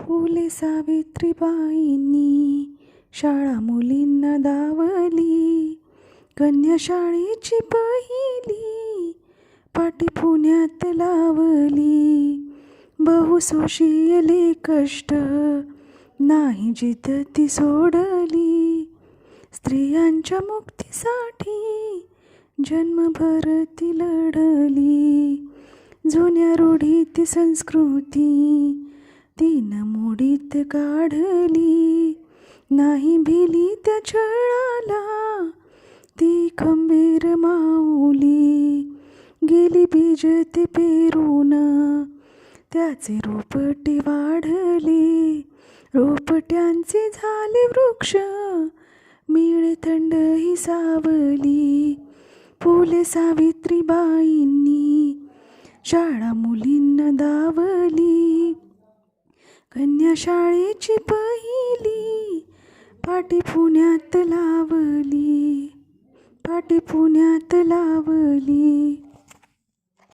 फुले सावित्रीबाईंनी शाळा मुलींना दावली. कन्या शाळेची पहिली पाटी पुण्यात लावली. बहुसोशियले कष्ट नाही जिद्द ती सोडली. स्त्रियांच्या मुक्तीसाठी जन्मभर ती लढली. जुन्या रूढीत संस्कृती तिनं मोडीत काढली. नाही भिली त्या छळाला ती खंबीर माऊली. गेली बीज ते पेरून त्याचे रोपटे वाढले. रोपट्यांचे झाले वृक्ष मिळे थंड ही सावली. फुले सावित्रीबाईंनी शाळा मुलींना दावली. कन्या शाळेची पहिली पाटी पुण्यात लावली. पाटी पुण्यात लावली.